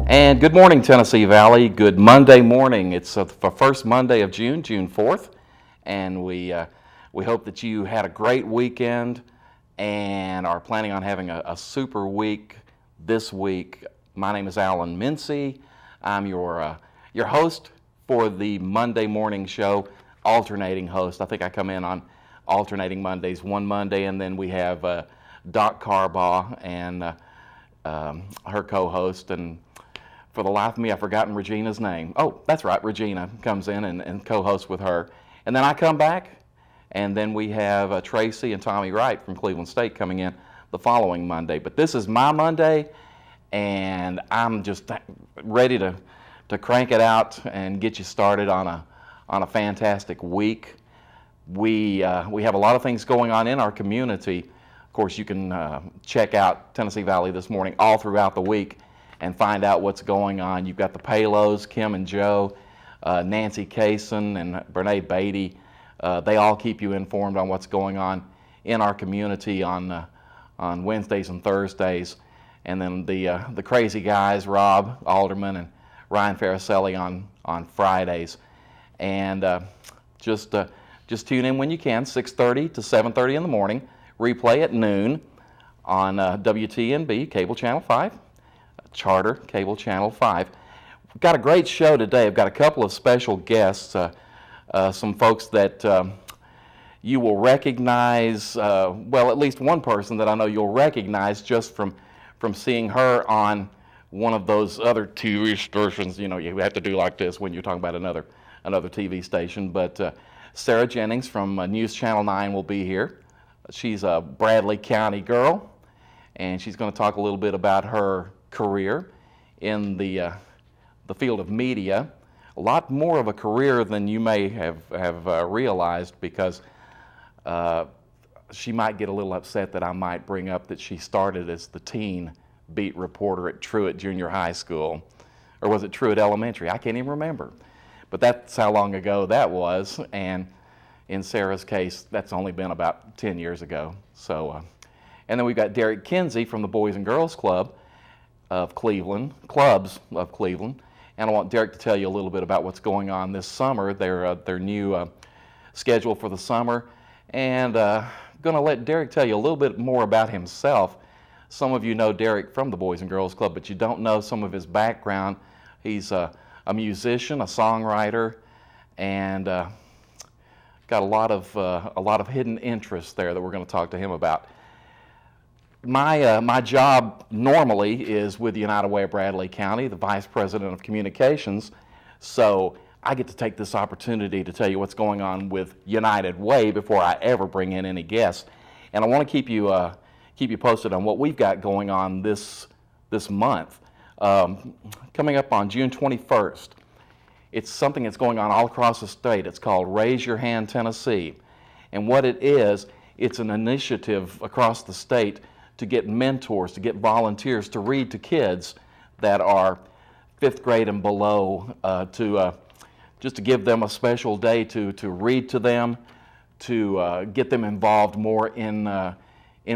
And good morning, Tennessee Valley. Good Monday morning. It's the first Monday of June, June 4th, and we hope that you had a great weekend and are planning on having a super week this week. My name is Alan Mincy. I'm your host for the Monday morning show, alternating host. I think I come in on alternating Mondays, one Monday, and then we have Doc Carbaugh and her co-host, and for the life of me, I've forgotten Regina's name. Oh, that's right, Regina comes in and co-hosts with her. And then I come back, and then we have Tracy and Tommy Wright from Cleveland State coming in the following Monday. But this is my Monday, and I'm just ready to crank it out and get you started on a fantastic week. We have a lot of things going on in our community. Of course, you can check out Tennessee Valley This Morning all throughout the week and find out what's going on. You've got the Palos, Kim and Joe, Nancy Kaysen and Brene Beatty. They all keep you informed on what's going on in our community on Wednesdays and Thursdays. And then the crazy guys, Rob Alderman and Ryan Faricelli on Fridays. And just tune in when you can, 6:30 to 7:30 in the morning. Replay at noon on WTNB Cable Channel 5. Charter Cable Channel 5. We've got a great show today. I've got a couple of special guests, some folks that you will recognize, well, at least one person that I know you'll recognize just from seeing her on one of those other TV stations. You know, you have to do like this when you're talking about another TV station. But Sarah Jennings from News Channel 9 will be here. She's a Bradley County girl, and she's going to talk a little bit about her career in the field of media. A lot more of a career than you may have realized, because she might get a little upset that I might bring up that she started as the teen beat reporter at Truett Junior High School, or was it Truett Elementary? I can't even remember, but that's how long ago that was. And in Sarah's case, that's only been about 10 years ago. So, and then we've got Derek Kinsey from the Boys and Girls Clubs of Cleveland, and I want Derek to tell you a little bit about what's going on this summer, their new schedule for the summer, and going to let Derek tell you a little bit more about himself. Some of you know Derek from the Boys and Girls Club, but you don't know some of his background. He's a musician, a songwriter, and got a lot of hidden interests there that we're going to talk to him about. My job normally is with United Way of Bradley County, the Vice President of Communications, so I get to take this opportunity to tell you what's going on with United Way before I ever bring in any guests. And I want to keep you posted on what we've got going on this month. Coming up on June 21st, it's something that's going on all across the state. It's called Raise Your Hand Tennessee. And what it is, it's an initiative across the state to get mentors, to get volunteers to read to kids that are 5th grade and below, just to give them a special day to read to them, to get them involved more in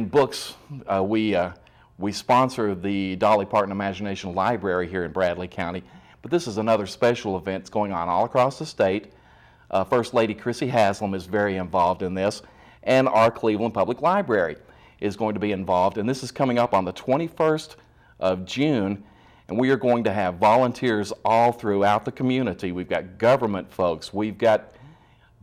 books. We sponsor the Dolly Parton Imagination Library here in Bradley County, but this is another special event that's going on all across the state. First Lady Chrissy Haslam is very involved in this, and our Cleveland Public Library is going to be involved, and this is coming up on the 21st of June, and we are going to have volunteers all throughout the community. We've got government folks, we've got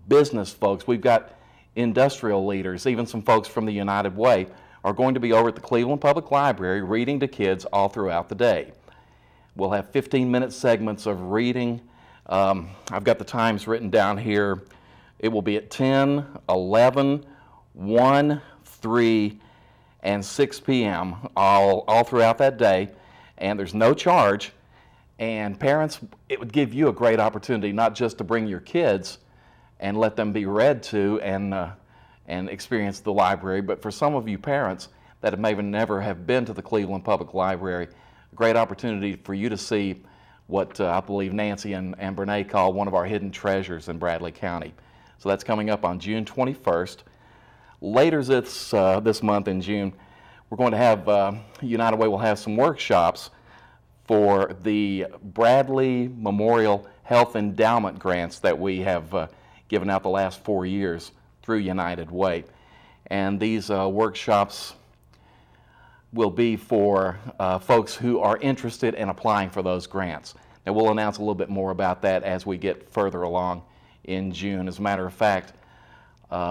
business folks, we've got industrial leaders, even some folks from the United Way are going to be over at the Cleveland Public Library reading to kids all throughout the day. We'll have 15-minute segments of reading. I've got the times written down here. It will be at 10, 11, 1, 3, and 6 p.m. all throughout that day, and there's no charge. And parents, it would give you a great opportunity not just to bring your kids and let them be read to and experience the library, but for some of you parents that have maybe never have been to the Cleveland Public Library, a great opportunity for you to see what I believe Nancy and Brene call one of our hidden treasures in Bradley County. So that's coming up on June 21st. Later this month in June, we're going to have, United Way will have some workshops for the Bradley Memorial Health Endowment grants that we have given out the last 4 years through United Way. And these workshops will be for folks who are interested in applying for those grants. Now we'll announce a little bit more about that as we get further along in June. As a matter of fact,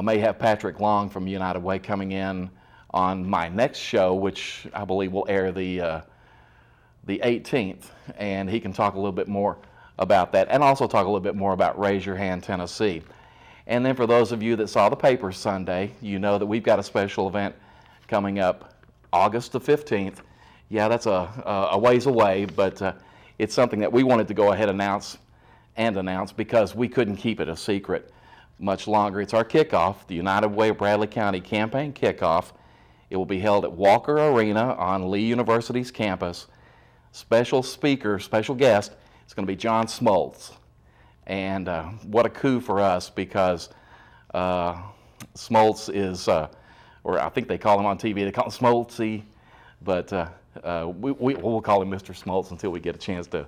may have Patrick Long from United Way coming in on my next show, which I believe will air the 18th, and he can talk a little bit more about that and also talk a little bit more about Raise Your Hand Tennessee. And then for those of you that saw the paper Sunday, you know that we've got a special event coming up August the 15th. Yeah, that's a ways away, but it's something that we wanted to go ahead and announce because we couldn't keep it a secret much longer. It's our kickoff, the United Way of Bradley County campaign kickoff. It will be held at Walker Arena on Lee University's campus. Special speaker, special guest, it's going to be John Smoltz. And what a coup for us, because Smoltz is, or I think they call him on TV, they call him Smoltzy, but we'll call him Mr. Smoltz until we get a chance to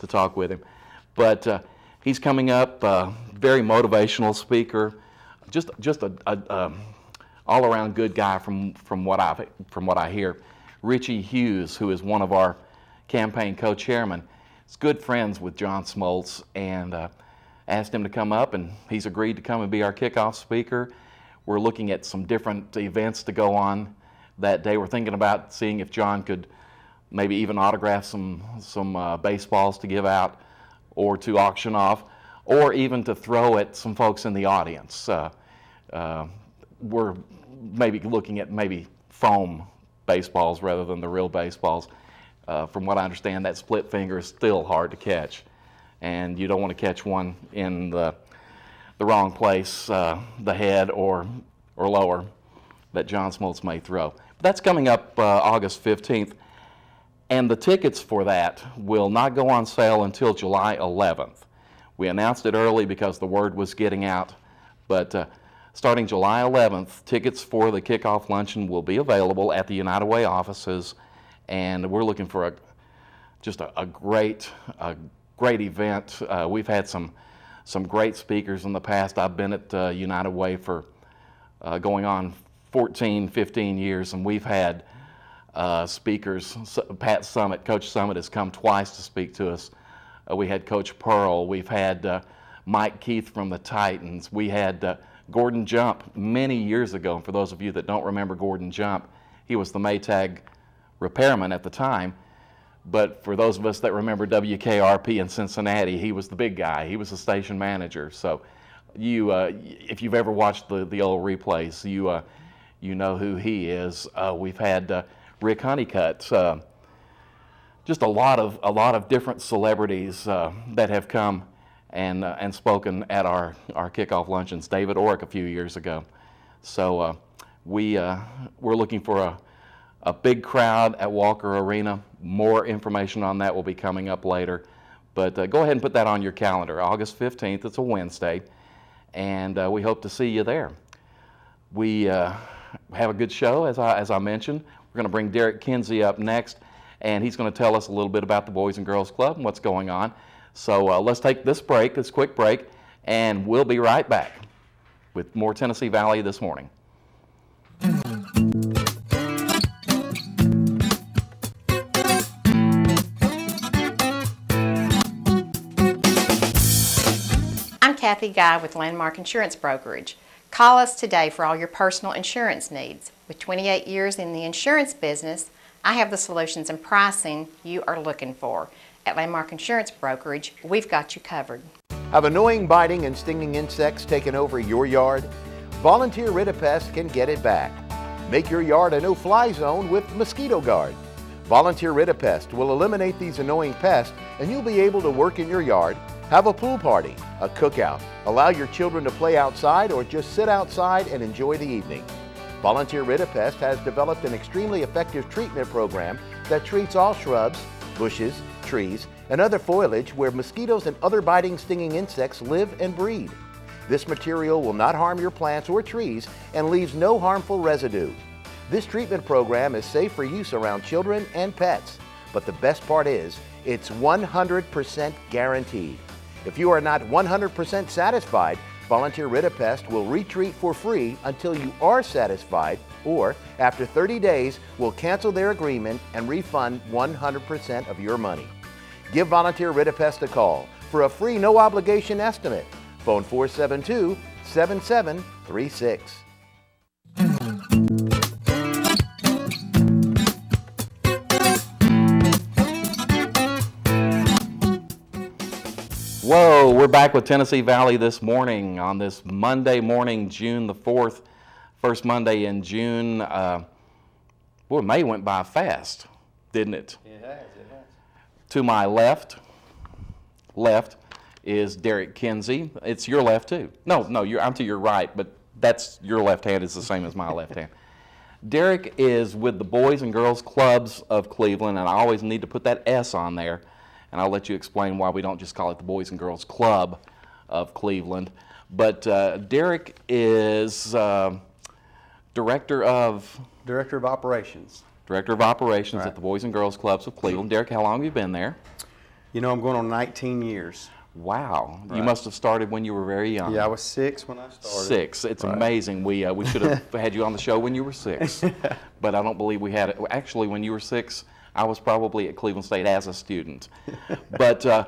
talk with him. But he's coming up, very motivational speaker, just a all-around good guy from what I hear. Richie Hughes, who is one of our campaign co-chairman, is good friends with John Smoltz, and asked him to come up, and he's agreed to come and be our kickoff speaker. We're looking at some different events to go on that day. We're thinking about seeing if John could maybe even autograph some baseballs to give out or to auction off, or even to throw at some folks in the audience. We're maybe looking at maybe foam baseballs rather than the real baseballs. From what I understand, that split finger is still hard to catch, and you don't want to catch one in the wrong place, the head or lower, that John Smoltz may throw. But that's coming up August 15th, and the tickets for that will not go on sale until July 11th. We announced it early because the word was getting out, but starting July 11th, tickets for the kickoff luncheon will be available at the United Way offices, and we're looking for just a great event. We've had some great speakers in the past. I've been at United Way for going on 14, 15 years, and we've had speakers. Pat Summit, Coach Summit has come twice to speak to us. We had Coach Pearl. We've had Mike Keith from the Titans. We had Gordon Jump many years ago. And for those of you that don't remember Gordon Jump, he was the Maytag repairman at the time. But for those of us that remember WKRP in Cincinnati, he was the big guy. He was the station manager. So if you've ever watched the old replays, you know who he is. We've had Rick Honeycutt. Just a lot of different celebrities that have come and spoken at our kickoff luncheons. David Orrick a few years ago. So we're looking for a big crowd at Walker Arena. More information on that will be coming up later. But go ahead and put that on your calendar. August 15th, it's a Wednesday, and we hope to see you there. We have a good show, as I mentioned. We're going to bring Derek Kinsey up next, and he's going to tell us a little bit about the Boys and Girls Club and what's going on. So let's take this quick break, and we'll be right back with more Tennessee Valley this morning. Kathy Guy with Landmark Insurance Brokerage. Call us today for all your personal insurance needs. With 28 years in the insurance business, I have the solutions and pricing you are looking for. At Landmark Insurance Brokerage, we've got you covered. Have annoying biting and stinging insects taken over your yard? Volunteer Rid-A-Pest can get it back. Make your yard a no-fly zone with Mosquito Guard. Volunteer Rid-A-Pest will eliminate these annoying pests, and you'll be able to work in your yard, have a pool party, a cookout, allow your children to play outside, or just sit outside and enjoy the evening. Volunteer Rid-A-Pest has developed an extremely effective treatment program that treats all shrubs, bushes, trees, and other foliage where mosquitoes and other biting, stinging insects live and breed. This material will not harm your plants or trees and leaves no harmful residue. This treatment program is safe for use around children and pets, but the best part is it's 100% guaranteed. If you are not 100% satisfied, Volunteer Rid-A-Pest will retreat for free until you are satisfied, or after 30 days, will cancel their agreement and refund 100% of your money. Give Volunteer Rid-A-Pest a call for a free no-obligation estimate. Phone 472-7736. Whoa, we're back with Tennessee Valley this morning on this Monday morning, June the 4th, first Monday in June. Boy, May went by fast, didn't it? It has. To my left is Derek Kinsey. It's your left too. No, I'm to your right, but that's your left hand is the same as my left hand. Derek is with the Boys and Girls Clubs of Cleveland, and I always need to put that S on there, and I'll let you explain why we don't just call it the Boys and Girls Club of Cleveland. But Derek is Director of Operations. Director of Operations Right. at the Boys and Girls Clubs of Cleveland. Derek, how long have you been there? You know, I'm going on 19 years. Wow. You Right. must have started when you were very young. Yeah, I was 6 when I started. 6. It's Right. amazing. We should have had you on the show when you were 6. But I don't believe we had it. Actually, when you were 6, I was probably at Cleveland State as a student. But I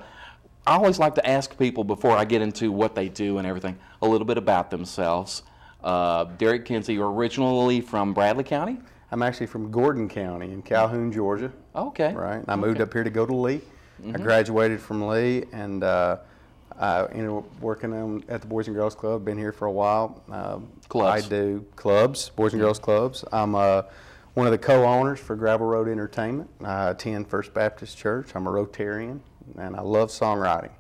always like to ask people before I get into what they do and everything, a little bit about themselves. Derek Kinsey, you're originally from Bradley County? I'm actually from Gordon County in Calhoun, Georgia. Okay. Right. And I moved up here to go to Lee. I graduated from Lee, and I ended up working at the Boys and Girls Club. Been here for a while. Clubs. I do clubs, Boys and Girls Clubs. I'm one of the co-owners for Gravel Road Entertainment. I attend First Baptist Church. I'm a Rotarian, and I love songwriting.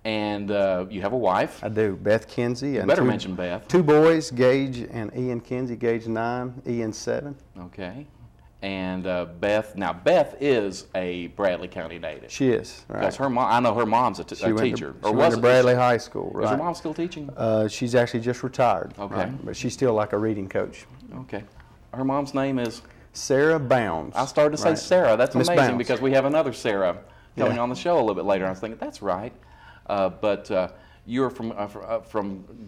And you have a wife. I do. Beth Kinsey. You And better mention Beth. 2 boys, Gage and Ian Kinsey. Gage 9, Ian 7. Okay. And Beth, now Beth is a Bradley County native. She is, right. Because her mom, I know her mom's a teacher. She went to Bradley High School, Is her right. mom still teaching? She's actually just retired. Okay. Right? But she's still like a reading coach. Okay. Her mom's name is? Sarah Bounds. I started to say Right. Sarah. That's Miss amazing Bounds. because we have another Sarah coming Yeah. on the show a little bit later. I was thinking, that's right. But you're from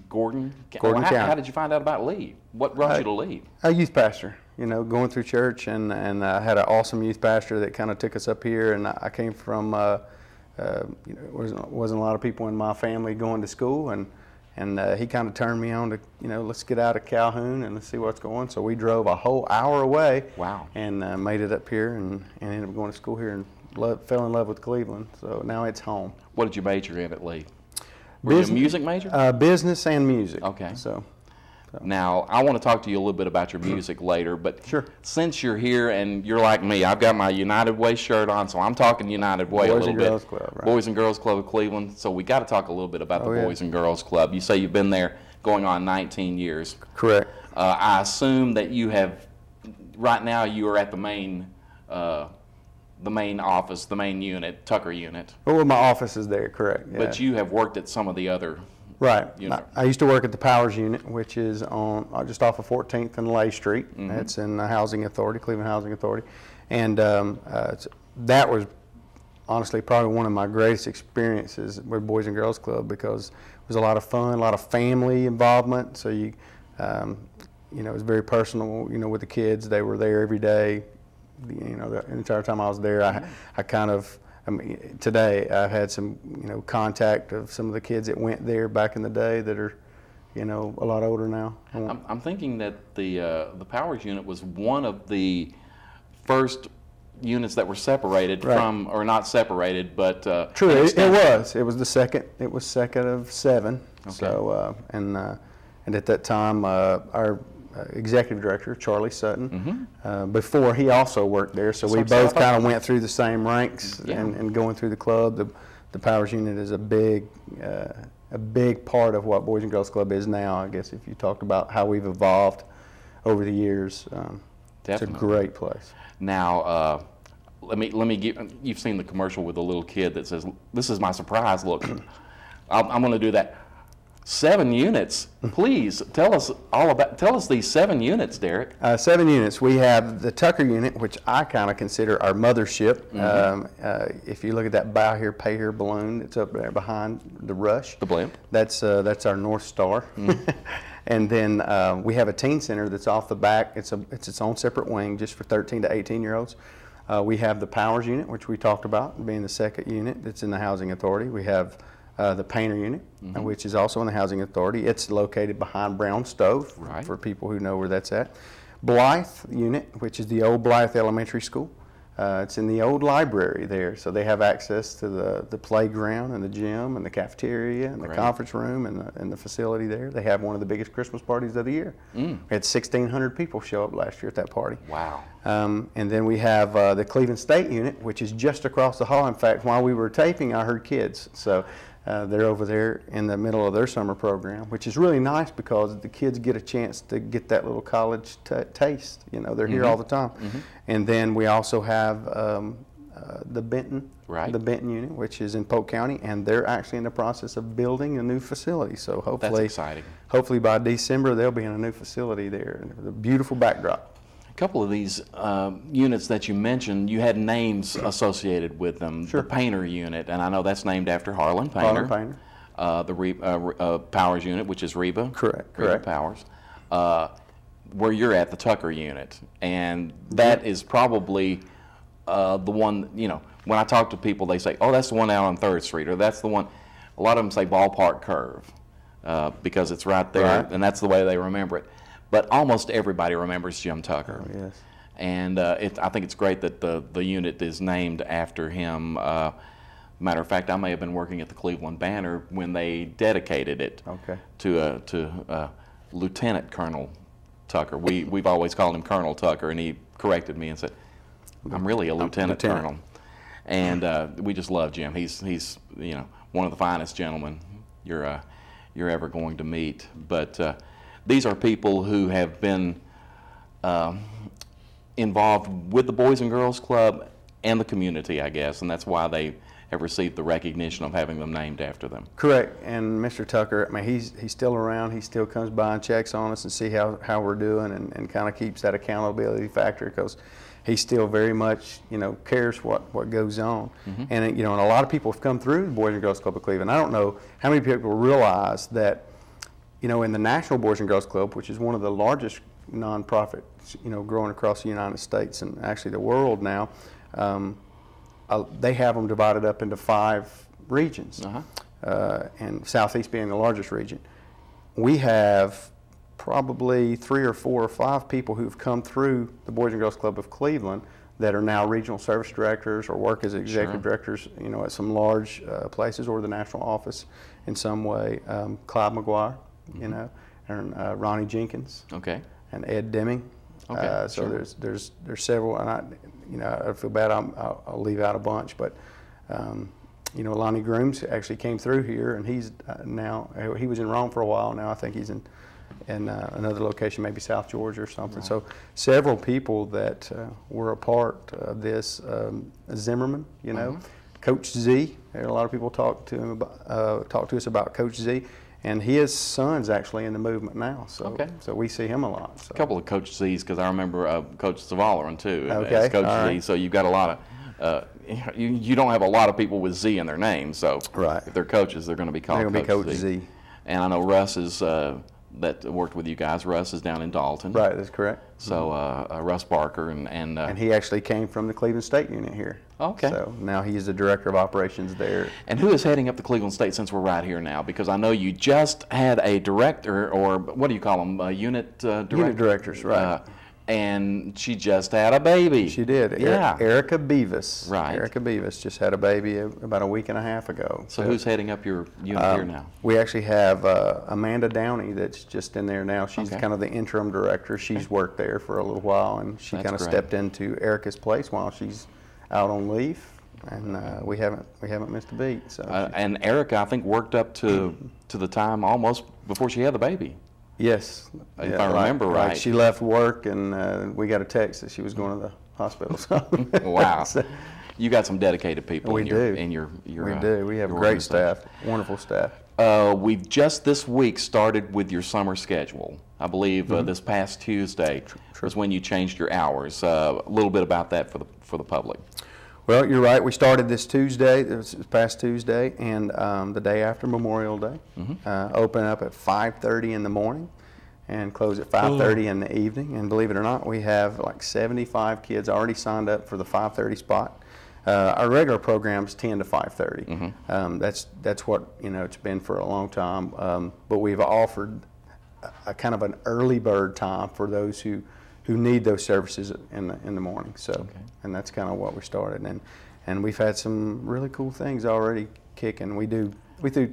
Gordon? Gordon How County. did you find out about Lee? What brought you to Lee? A youth pastor, you know, going through church, and I had an awesome youth pastor that kind of took us up here, and I came from, you know, wasn't a lot of people in my family going to school, and he kind of turned me on to, you know, let's get out of Calhoun and let's see what's going. So we drove a whole hour away. Wow. And made it up here, and ended up going to school here, and fell in love with Cleveland. So now it's home. What did you major in at Lee? Were you a music major? Business and music. Okay. So. Now, I want to talk to you a little bit about your music later, but Sure. since you're here and you're like me, I've got my United Way shirt on, so I'm talking United Way a Boys little and bit. Girls Club, right. Boys and Girls Club of Cleveland, so we got to talk a little bit about the yeah. Boys and Girls Club. You say you've been there going on 19 years. Correct. I assume that you have, right now you are at the main office, the main unit, Tucker unit, Well, my office is there, correct. Yeah. but you have worked at some of the other. Right. You know. I used to work at the Powers Unit, which is on just off of 14th and Lay Street. It's in the Housing Authority, Cleveland Housing Authority, and that was honestly probably one of my greatest experiences with Boys and Girls Club, because it was a lot of fun, a lot of family involvement. So you know, it was very personal. You know, with the kids, they were there every day. You know, the entire time I was there, I kind of I mean, today I've had some, contact of some of the kids that went there back in the day that are, a lot older now. I'm thinking that the Powers unit was one of the first units that were separated from, or not separated, but true. It was the second. It was second of 7. Okay. So and at that time, our executive director, Charlie Sutton, before he also worked there. So we both kind of went through the same ranks and going through the club. The Powers unit is a big part of what Boys and Girls Club is now. I guess if you talked about how we've evolved over the years, it's a great place. Now, let me give. You've seen the commercial with the little kid that says, "This is my surprise look." I'm going to do that. 7 units. Please tell us these 7 units, Derek. 7 units. We have the Tucker unit, which I kind of consider our mothership. If you look at that buy here, pay here balloon that's up there behind the Rush, the blimp. That's our North Star. And then we have a teen center that's off the back. It's its own separate wing just for 13 to 18-year-olds. We have the Powers unit, which we talked about being the second unit that's in the Housing Authority. We have the Painter unit, which is also in the Housing Authority. It's located behind Brown Stove, for people who know where that's at. Blythe unit, which is the old Blythe Elementary School. It's in the old library there, so they have access to the playground and the gym and the cafeteria and the conference room and the facility there. They have one of the biggest Christmas parties of the year. We had 1,600 people show up last year at that party. Wow. And then we have the Cleveland State unit, which is just across the hall. In fact, while we were taping, I heard kids. So they're over there in the middle of their summer program, which is really nice because the kids get a chance to get that little college taste. They're here all the time. And then we also have the Benton, the Benton unit, which is in Polk County, and they're actually in the process of building a new facility. So hopefully, that's exciting. Hopefully by December they'll be in a new facility there. A beautiful backdrop. A couple of these units that you mentioned, you had names associated with them. Sure. The Painter unit, and I know that's named after Harlan Painter. Harlan Painter. The Powers unit, which is Reba. Correct. Reba Powers. Where you're at, the Tucker unit, and that is probably the one. When I talk to people, they say, "Oh, that's the one out on 3rd Street," or "That's the one." A lot of them say Ballpark Curve because it's right there, and that's the way they remember it. But almost everybody remembers Jim Tucker. Oh, yes. And I think it's great that the unit is named after him. Matter of fact, I may have been working at the Cleveland Banner when they dedicated it to Lieutenant Colonel Tucker. We've always called him Colonel Tucker, and he corrected me and said, "I'm really a Lieutenant Colonel." And we just love Jim. He's one of the finest gentlemen you're ever going to meet. But these are people who have been involved with the Boys and Girls Club and the community, I guess, and that's why they have received the recognition of having them named after them. Correct. And Mr. Tucker, I mean, he's still around. He still comes by and checks on us and see how we're doing, and kind of keeps that accountability factor, because he still very much, cares what goes on. And and a lot of people have come through the Boys and Girls Club of Cleveland. I don't know how many people realize that, in the National Boys and Girls Club, which is one of the largest nonprofits, growing across the United States and actually the world now, they have them divided up into 5 regions, and Southeast being the largest region. We have probably 3 or 4 or 5 people who've come through the Boys and Girls Club of Cleveland that are now regional service directors or work as executive directors, at some large places or the national office in some way. Clyde McGuire, and Ronnie Jenkins, and Ed Deming. So there's several, and I feel bad I'll leave out a bunch, but Lonnie Grooms actually came through here, and he's now, he was in Rome for a while. Now I think he's in another location, maybe South Georgia or something. So several people that were a part of this. Zimmerman, Coach Z. A lot of people talk to us about Coach Z. And his son's actually in the movement now, so we see him a lot. So. A couple of Coach Z's, because I remember Coach Zavalaran too as Coach Z. So you've got a lot of you don't have a lot of people with Z in their name. So if they're coaches, they're going to be called Coach Z. And I know Russ is that worked with you guys. Russ is down in Dalton. Right, that's correct. So Russ Barker and he actually came from the Cleveland State unit here. Okay. So now he's the director of operations there. And who is heading up the Cleveland State, since we're right here now? Because I know you just had a director, or what do you call them, unit director? Unit directors, right. And she just had a baby. She did. Yeah. Erica Beavis. Right. Erica Beavis just had a baby about a week and a half ago. So who's heading up your unit here now? We actually have Amanda Downey that's just in there now. She's Okay. kind of the interim director. She's worked there for a little while, and she That's kind of great. stepped into Erica's place while she's out on leave, and we haven't missed a beat. So And Erica, I think, worked up to the time almost before she had the baby. yes, If I remember right. She left work, and we got a text that she was going to the hospital. So Wow. so You got some dedicated people we in your, do. in your we do. We have your great organization. staff, wonderful staff. We've just this week started with your summer schedule. I believe this past Tuesday was when you changed your hours. A little bit about that for the public. Well, you're right. We started this Tuesday, this past Tuesday, and the day after Memorial Day. Open up at 5:30 in the morning and close at 5:30 in the evening. And believe it or not, we have like 75 kids already signed up for the 5:30 spot. Our regular program's 10 to 5:30. That's what it's been for a long time. But we've offered a kind of an early bird time for those who need those services in the morning. So, and that's kind of what we started, and we've had some really cool things already kicking. We do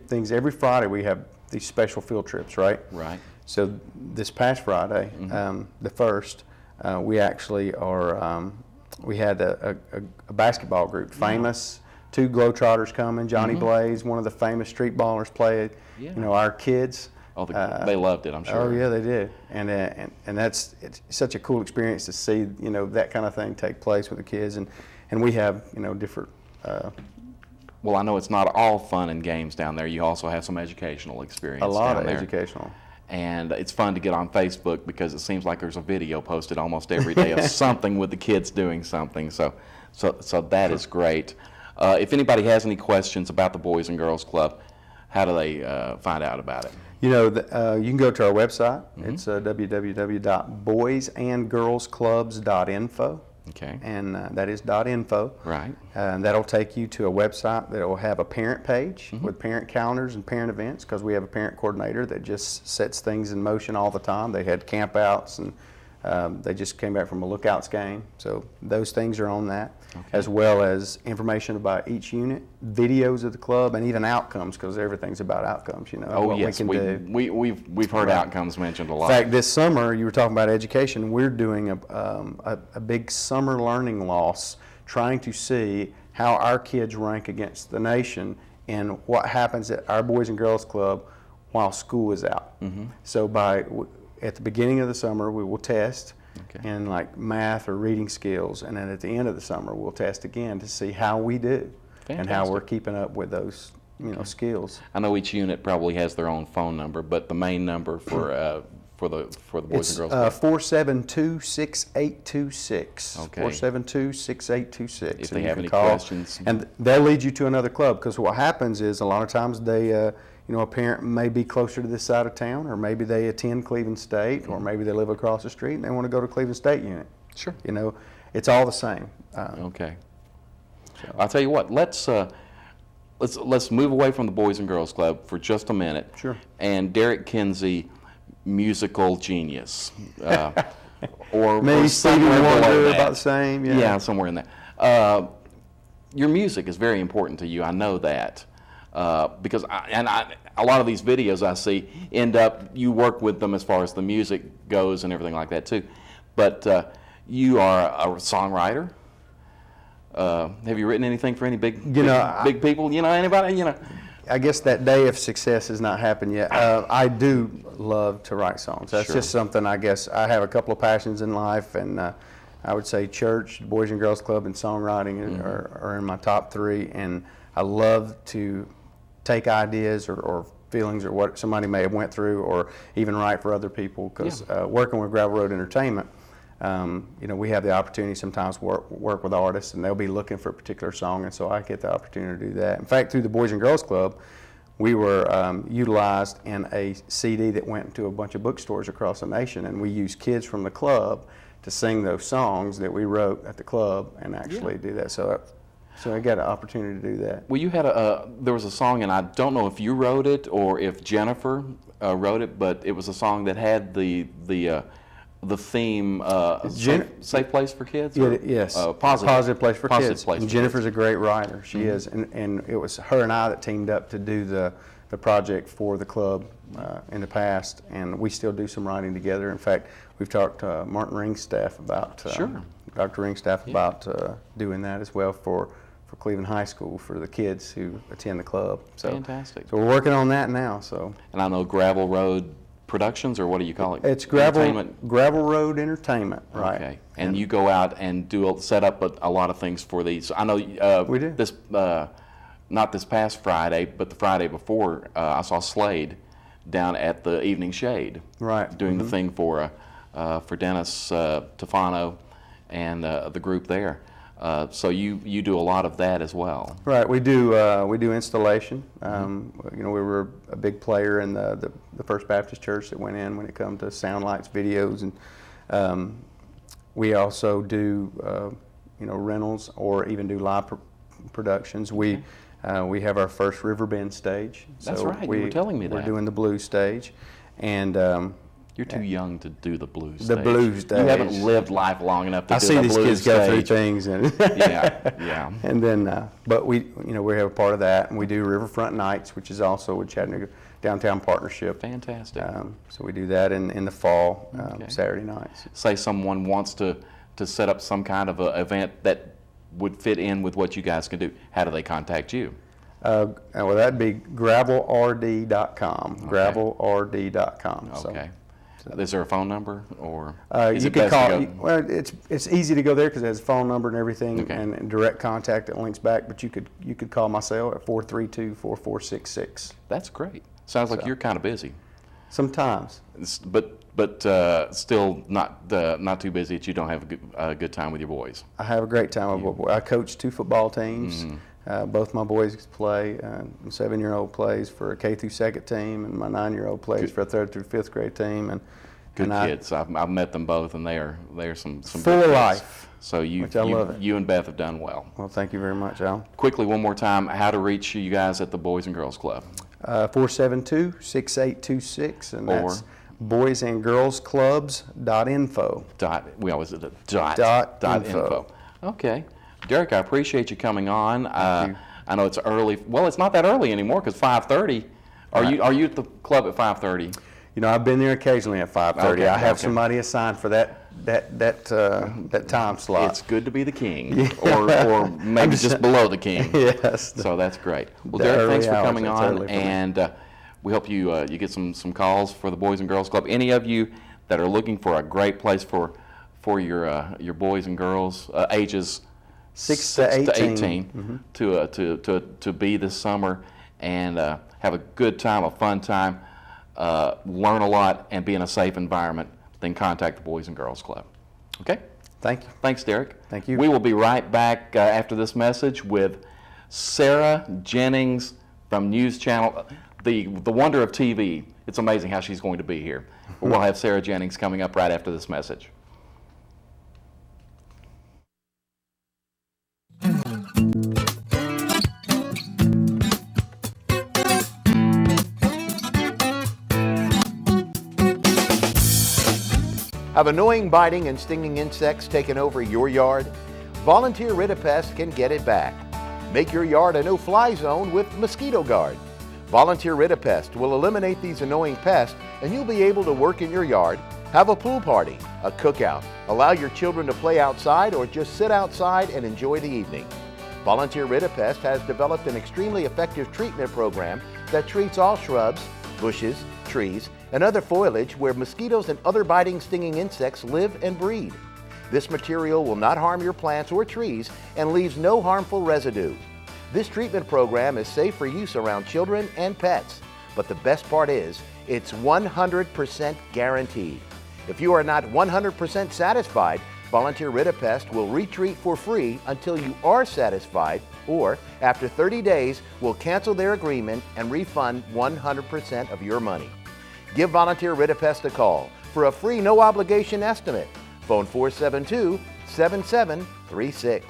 things every Friday. We have these special field trips, right? Right. So this past Friday, the first, we actually are. We had a basketball group, famous, two Globetrotters coming. Johnny Blaze, one of the famous street ballers, played. Yeah. Our kids. Oh, they loved it, I'm sure. Oh yeah, they did, and it's such a cool experience to see that kind of thing take place with the kids, and we have different. Well, I know it's not all fun and games down there. You also have some educational experience. A lot down of there. educational. And it's fun to get on Facebook because it seems like there's a video posted almost every day of something with the kids doing something. So that is great. If anybody has any questions about the Boys and Girls Club, how do they find out about it? You can go to our website. It's www.boysandgirlsclubs.info. Okay. And that is .info. Right. And that'll take you to a website that will have a parent page with parent calendars and parent events, because we have a parent coordinator that just sets things in motion all the time. They had campouts, and they just came back from a Lookouts game. So those things are on that, as well as information about each unit, videos of the club, and even outcomes, because everything's about outcomes. Oh what yes, we can do. we've heard outcomes mentioned a lot. In fact, this summer, you were talking about education, we're doing a big summer learning loss, trying to see how our kids rank against the nation and what happens at our Boys and Girls Club while school is out. So at the beginning of the summer, we will test in like math or reading skills, and then at the end of the summer, we'll test again to see how we do and how we're keeping up with those skills. I know each unit probably has their own phone number, but the main number for the Boys and Girls Club. 472-6826. Okay. 472-6826. If they have any questions. And they'll lead you to another club, because what happens is a lot of times they, a parent may be closer to this side of town, or maybe they attend Cleveland State, or maybe they live across the street and they want to go to Cleveland State unit. Sure. It's all the same. Okay. So. I'll tell you what. Let's move away from the Boys and Girls Club for just a minute. Sure. And Derek Kinsey, musical genius, or maybe Stevie somewhere below Wonder, that. about the same. Yeah, somewhere in there. Your music is very important to you. I know that. Because a lot of these videos I see you work with them as far as the music goes and everything like that too. But you are a songwriter. Have you written anything for any big people? Anybody? I guess that day of success has not happened yet. I do love to write songs. That's just something, I guess. I have a couple of passions in life, and I would say church, Boys and Girls Club, and songwriting are in my top three. And I love to take ideas or feelings or what somebody may have went through, or even write for other people, because working with Gravel Road Entertainment, we have the opportunity sometimes work with artists, and they'll be looking for a particular song, and so I get the opportunity to do that. In fact, through the Boys and Girls Club, we were utilized in a CD that went to a bunch of bookstores across the nation, and we used kids from the club to sing those songs that we wrote at the club and actually do that. So So I got an opportunity to do that. Well, you had there was a song, and I don't know if you wrote it or if Jennifer wrote it, but it was a song that had the theme safe place for kids. Yeah, yes, positive place for kids. Place and for Jennifer's kids. a great writer. She is, and it was her and I that teamed up to do the project for the club in the past, and we still do some writing together. In fact, we've talked to Martin Ringstaff about Dr. Ringstaff about doing that as well for Cleveland High School for the kids who attend the club. So, fantastic. So we're working on that now. So. And I know Gravel Road Productions, or what do you call it? It's Gravel Road Entertainment, right? Okay. And you go out and set up a lot of things for these. I know we do. This not this past Friday, but the Friday before, I saw Slade down at the Evening Shade, right, doing the thing for Dennis Tofano and the group there. So you do a lot of that as well. Right, we do installation. You know, we were a big player in the First Baptist Church that went in when it comes to sound lights, videos, and we also do you know, rentals or even do live productions. We have our first Riverbend stage. That's right. You were telling me that. We're doing the blues stage, and you're too young to do the blues stage. The blues stage. You haven't lived life long enough to do the blues stage. I see these kids go through things, and yeah. And then, but we have a part of that, and we do Riverfront Nights, which is also with Chattanooga Downtown Partnership. Fantastic. So we do that in the fall, Saturday nights. Say someone wants to set up some kind of an event that would fit in with what you guys can do. How do they contact you? Well, that'd be gravelrd.com. Okay. Gravelrd.com. Okay. Is there a phone number, or you can call? Well, it's easy to go there because it has a phone number and everything, okay, and direct contact that links back. But you could call my cell at 432-4466. That's great. Sounds like you're kind of busy. Sometimes. But still not too busy that you don't have a good time with your boys. I have a great time with my boys. I coach 2 football teams. Both my boys play. My 7-year-old plays for a K through 2nd team, and my 9-year-old plays for a 3rd through 5th grade team. And good kids. I've met them both, and they are some full of life. So which I love it. You and Beth have done well. Well, thank you very much, Al. Quickly, one more time, how to reach you guys at the Boys and Girls Club? 472-6826, and that's boysandgirlsclubs.info. We always did info. Okay. Derek, I appreciate you coming on. I know it's early. Well, it's not that early anymore because 5:30. Are you at the club at 5:30? You know, I've been there occasionally at 5:30. Okay, I have somebody assigned for that time slot. It's good to be the king, or maybe just below the king. Yes. So that's great. Well, Derek, thanks for coming on, for and we hope you get some calls for the Boys and Girls Club. Any of you that are looking for a great place for your boys and girls ages 6 to 18 to be this summer and have a good time, a fun time, learn a lot, and be in a safe environment, then contact the Boys and Girls Club. Okay? Thank you. Thanks, Derek. Thank you. We will be right back after this message with Sarah Jennings from News Channel, the wonder of TV. It's amazing how she's going to be here. We'll have Sarah Jennings coming up right after this message. Have annoying biting and stinging insects taken over your yard? Volunteer Rid-A-Pest can get it back. Make your yard a no-fly zone with Mosquito Guard. Volunteer Rid-A-Pest will eliminate these annoying pests, and you'll be able to work in your yard, have a pool party, a cookout, allow your children to play outside, or just sit outside and enjoy the evening. Volunteer Rid-A-Pest has developed an extremely effective treatment program that treats all shrubs, bushes, trees, and other foliage where mosquitoes and other biting, stinging insects live and breed. This material will not harm your plants or trees and leaves no harmful residue. This treatment program is safe for use around children and pets, but the best part is it's 100% guaranteed. If you are not 100% satisfied, Volunteer Rid-A-Pest will retreat for free until you are satisfied, or after 30 days, will cancel their agreement and refund 100% of your money. Give Volunteer Rid-A-Pest a call for a free no-obligation estimate. Phone 472-7736.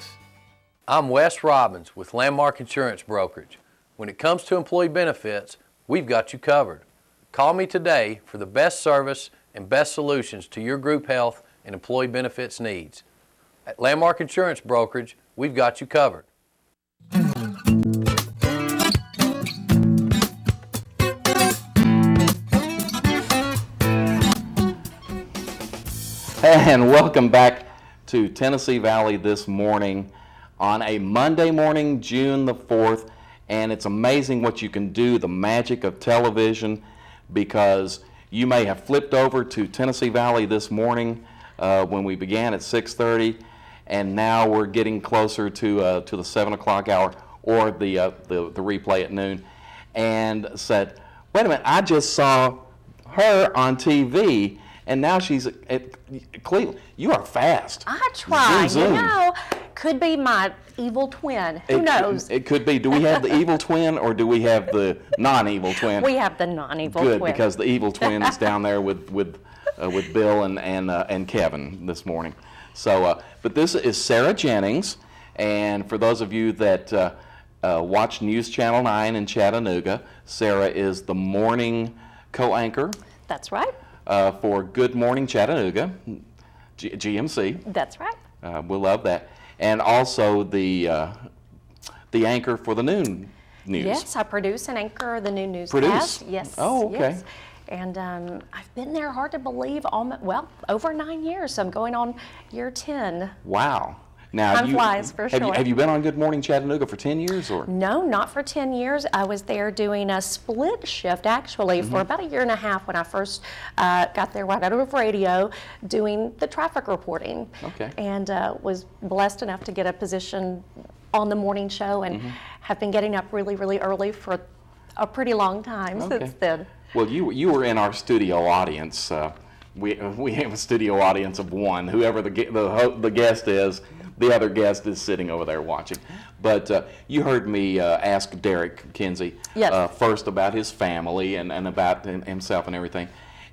I'm Wes Robbins with Landmark Insurance Brokerage. When it comes to employee benefits, we've got you covered. Call me today for the best service and best solutions to your group health and employee benefits needs. At Landmark Insurance Brokerage, we've got you covered. And welcome back to Tennessee Valley this morning on a Monday morning, June the 4th. And it's amazing what you can do, the magic of television, because you may have flipped over to Tennessee Valley this morning when we began at 6:30, and now we're getting closer to the 7 o'clock hour, or the replay at noon, and said, wait a minute, I just saw her on TV, and now she's at Cleveland. You are fast. I try. Zoom, zoom. You know, could be my evil twin. Who knows? It could be. Do we have the evil twin, or do we have the non-evil twin? We have the non-evil twin. Good, because the evil twin is down there with Bill and Kevin this morning. So, but this is Sarah Jennings, and for those of you that watch News Channel 9 in Chattanooga, Sarah is the morning co-anchor. That's right. For Good Morning Chattanooga, GMC. That's right. We'll love that. And also the anchor for the noon news. Yes, I produce and anchor the new newscast. Produce? Yes. Oh, okay. Yes. And I've been there, hard to believe, over 9 years. So I'm going on year 10. Wow. Now, Time flies, for sure. Have you been on Good Morning Chattanooga for 10 years? Or? No, not for 10 years. I was there doing a split shift, actually, for about a year and a half when I first got there right out of radio, doing the traffic reporting. Okay. And was blessed enough to get a position on the morning show, and have been getting up really, really early for a pretty long time since then. Well, you were in our studio audience. We have a studio audience of one. Whoever the guest is, the other guest is sitting over there watching. But you heard me ask Derek Kinsey first about his family and about himself and everything.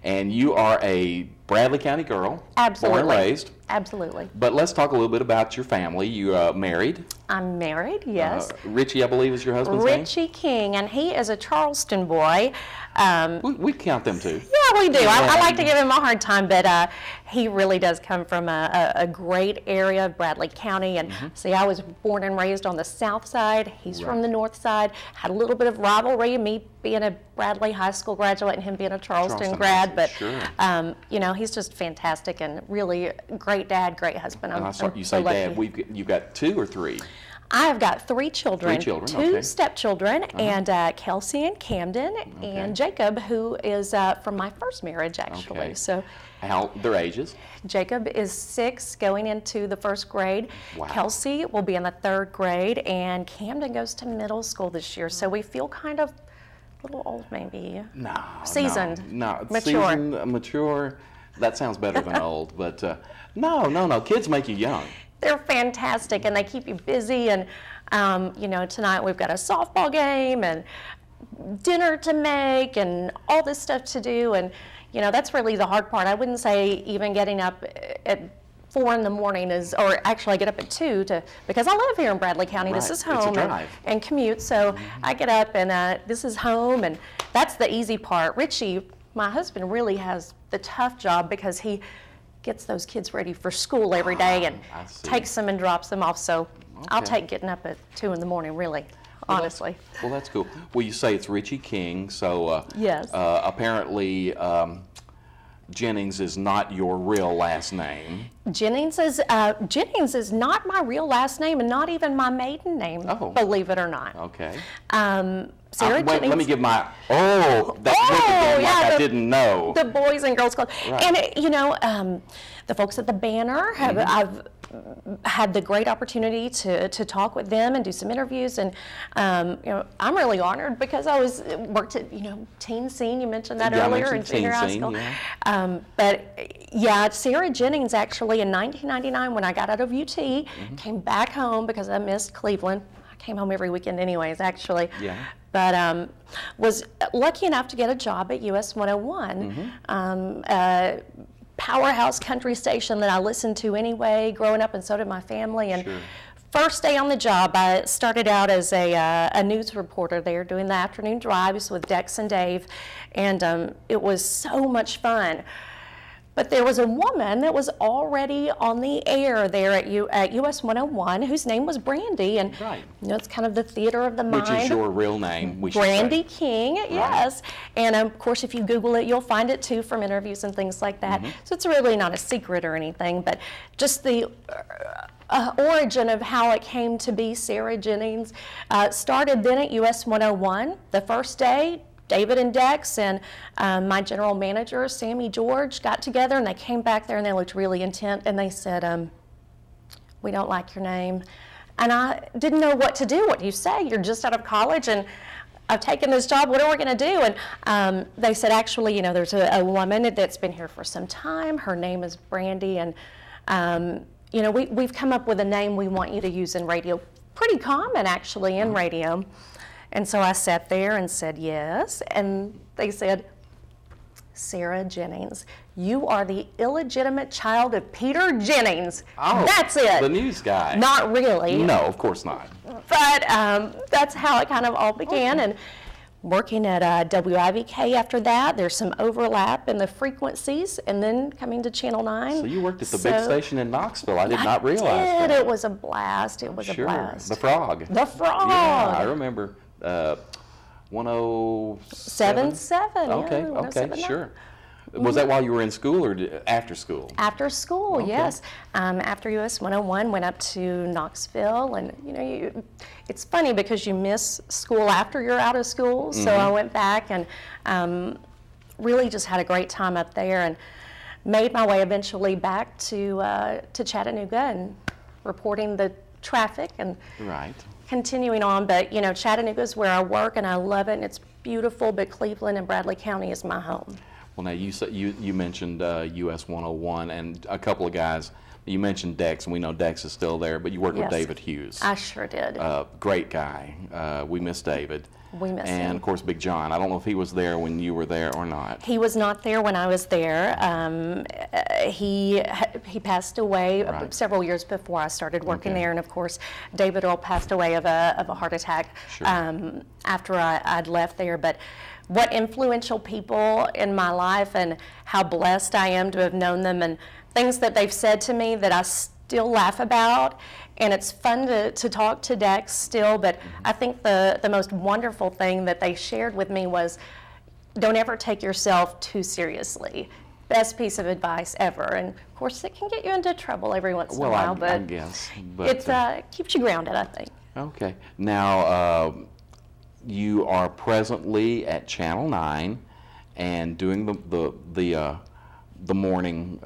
And you are a Bradley County girl, Absolutely. born and raised. Absolutely. But let's talk a little bit about your family. You are married. I'm married, yes. Richie, I believe, is your husband's name? Richie King, and he is a Charleston boy. We count them too. Yeah, we do. I like to give him a hard time, but he really does come from a great area of Bradley County. And see, I was born and raised on the south side. He's from the north side. Had a little bit of rivalry, me being a Bradley High School graduate and him being a Charleston grad. But you know, he's just fantastic and really great dad, great husband. You say dad. You've got 2 or 3? I have got 3 children, 2 stepchildren, and Kelsey and Camden, and Jacob, who is from my first marriage, actually. Okay. So, how their ages? Jacob is 6, going into the 1st grade. Wow. Kelsey will be in the 3rd grade, and Camden goes to middle school this year. So we feel kind of a little old, maybe. No, seasoned, no, mature. Seasoned, mature. That sounds better than old, but no. Kids make you young. They're fantastic, and they keep you busy. And you know, tonight we've got a softball game and dinner to make and all this stuff to do. And you know, that's really the hard part. I wouldn't say even getting up at 4 in the morning is, or actually I get up at 2 because I live here in Bradley County. Right. This is home, It's a drive. and commute. So I get up and this is home, and that's the easy part. Richie, my husband, really has the tough job because he gets those kids ready for school every day and takes them and drops them off. So I'll take getting up at 2 in the morning, really, honestly. Well, that's cool. Well, you say it's Richie King, so yes. Apparently Jennings is not your real last name. Jennings is not my real last name, and not even my maiden name, believe it or not. Okay. Sarah Jennings. Let me give my, that look again, like I didn't know. The Boys and Girls Club. Right. And, you know, the folks at the Banner, I've had the great opportunity to talk with them and do some interviews. And, you know, I'm really honored because I worked at, you know, Teen Scene. You mentioned that earlier in junior high school. Yeah. But, yeah, Sarah Jennings, actually, in 1999, when I got out of UT, came back home because I missed Cleveland. I came home every weekend anyways, actually. Yeah. But was lucky enough to get a job at US 101, a powerhouse country station that I listened to anyway growing up, and so did my family. And first day on the job, I started out as a news reporter there, doing the afternoon drives with Dex and Dave, and it was so much fun. But there was a woman that was already on the air there at US 101, whose name was Brandy, and Right. you know, it's kind of the theater of the mind. Which is your real name, we should Brandy say. King, yes. And of course, if you Google it, you'll find it too from interviews and things like that. So it's really not a secret or anything, but just the origin of how it came to be Sarah Jennings started then at US 101. The first day, David and Dex and my general manager, Sammy George, got together and they came back there and they looked really intent and they said, we don't like your name. And I didn't know what to do. What do you say? You're just out of college and I've taken this job. What are we going to do? And they said, actually, you know, there's a woman that's been here for some time. Her name is Brandy. And, you know, we've come up with a name we want you to use in radio. Pretty common, actually, in radio. And so I sat there and said, yes. And they said, Sarah Jennings, you are the illegitimate child of Peter Jennings. Oh, that's it. The news guy. Not really. No, of course not. But that's how it kind of all began. And working at WIVK after that, there's some overlap in the frequencies, and then coming to Channel 9. So you worked at the big station in Knoxville. I did not realize that. It was a blast. It was Sure. a blast. The Frog. The Frog. Yeah, I remember 107? 7-7. Okay, yeah, okay, 107. sure. Was that while you were in school or after school? After school, yes. After US 101, went up to Knoxville, and you know, it's funny because you miss school after you're out of school. So I went back and really just had a great time up there, and made my way eventually back to Chattanooga and reporting the traffic and continuing on. But you know, Chattanooga is where I work, and I love it, and it's beautiful. But Cleveland and Bradley County is my home. Well, now you mentioned US 101 and a couple of guys. You mentioned Dex, and we know Dex is still there, but you worked with David Hughes. I sure did. Great guy. We miss David. We miss him. And of course, Big John. I don't know if he was there when you were there or not. He was not there when I was there. He passed away several years before I started working there, and of course, David Earl passed away of a heart attack after I'd left there. But what influential people in my life, and how blessed I am to have known them, and things that they've said to me that I still laugh about. And it's fun to talk to Dex still, but I think the most wonderful thing that they shared with me was, don't ever take yourself too seriously. Best piece of advice ever. And of course, it can get you into trouble every once in a while, but I guess. But it keeps you grounded, I think. Okay. Now, you are presently at Channel 9 and doing the morning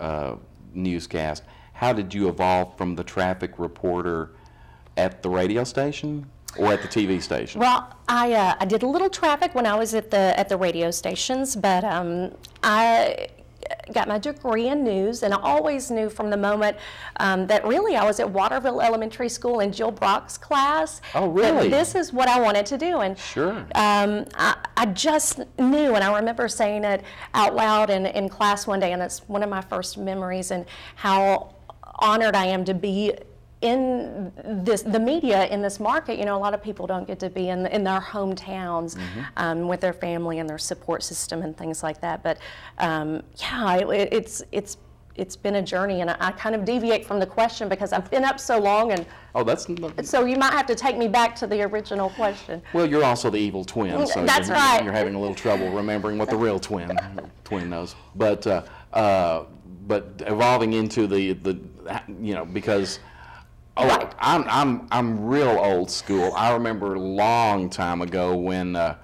newscast. How did you evolve from the traffic reporter at the radio station or at the TV station? Well, I did a little traffic when I was at the radio stations, but I got my degree in news, and I always knew from the moment that really I was at Waterville Elementary School in Jill Brock's class. Oh, really? This is what I wanted to do, and I just knew, and I remember saying it out loud in class one day, and it's one of my first memories, and how honored I am to be in the media in this market. You know, a lot of people don't get to be in their hometowns with their family and their support system and things like that. But yeah, it's been a journey, and I kind of deviate from the question because I've been up so long, and so you might have to take me back to the original question. Well, you're also the evil twin, so that's right. You're having a little trouble remembering what the real twin knows. But evolving into the you know, because I'm real old school. I remember a long time ago when, as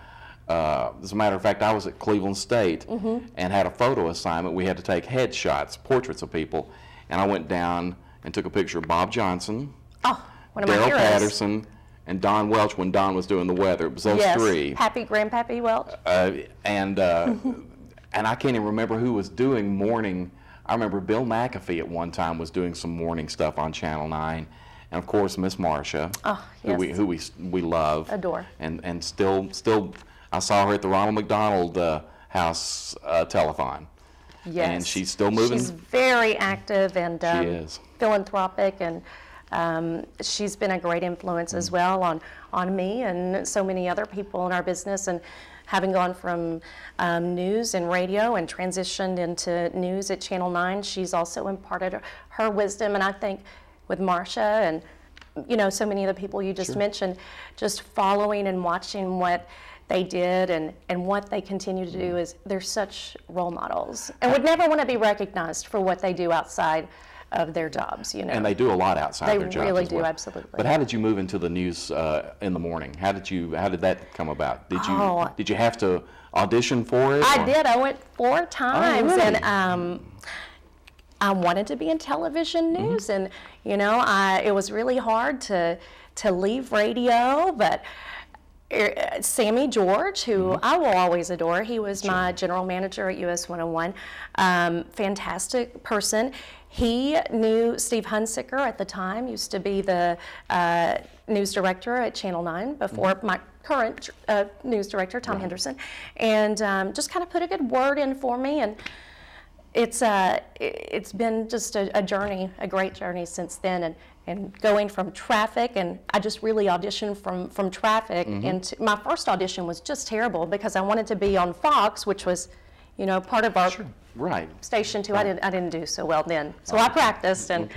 a matter of fact, I was at Cleveland State and had a photo assignment. We had to take headshots, portraits of people, and I went down and took a picture of Bob Johnson, one of my Daryl heroes. Patterson, and Don Welch when Don was doing the weather. It was those three. Happy Grandpappy Welch. And I can't even remember who was doing morning. I remember Bill McAfee at one time was doing some morning stuff on Channel 9. And of course, Miss Marcia, who we love, adore, and still, I saw her at the Ronald McDonald House telethon. Yes, and she's still moving. She's very active and she is philanthropic, and she's been a great influence as well on me and so many other people in our business. And having gone from news and radio and transitioned into news at Channel 9, she's also imparted her wisdom. And I think with Marcia and, you know, so many of the people you just mentioned, just following and watching what they did and what they continue to do, is they're such role models and would never want to be recognized for what they do outside of their jobs, you know. And they do a lot outside their jobs. They really as do, well. absolutely. But how did you move into the news in the morning? How did that come about? Did you have to audition for it? I did. I went 4 times, really? And I wanted to be in television news, and you know, it was really hard to leave radio, but Sammy George, who I will always adore, he was my general manager at US 101, fantastic person. He knew Steve Hunsicker at the time, used to be the news director at Channel 9 before my current news director, Tom Henderson, and just kind of put a good word in for me. And it's been just a journey, a great journey since then, and going from traffic, and I just really auditioned from traffic into, my first audition was just terrible because I wanted to be on Fox, which was, you know, part of our station too. I didn't do so well then, so I practiced, and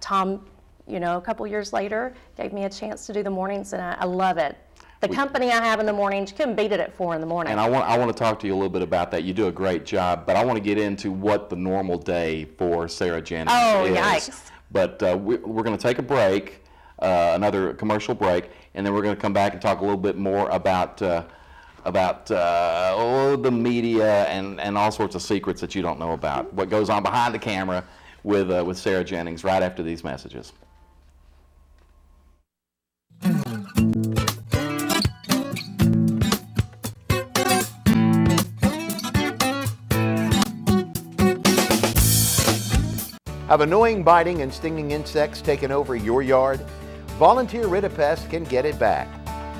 Tom, you know, a couple years later gave me a chance to do the mornings, and I love it. The company I have in the mornings, you couldn't beat it at 4 in the morning. And I want to talk to you a little bit about that. You do a great job, but I want to get into what the normal day for Sarah Jennings is. Oh, yikes. But we're going to take a break, another commercial break, and then we're going to come back and talk a little bit more about the media and all sorts of secrets that you don't know about. What goes on behind the camera with Sarah Jennings right after these messages. Have annoying biting and stinging insects taken over your yard? Volunteer Rid-A-Pest can get it back.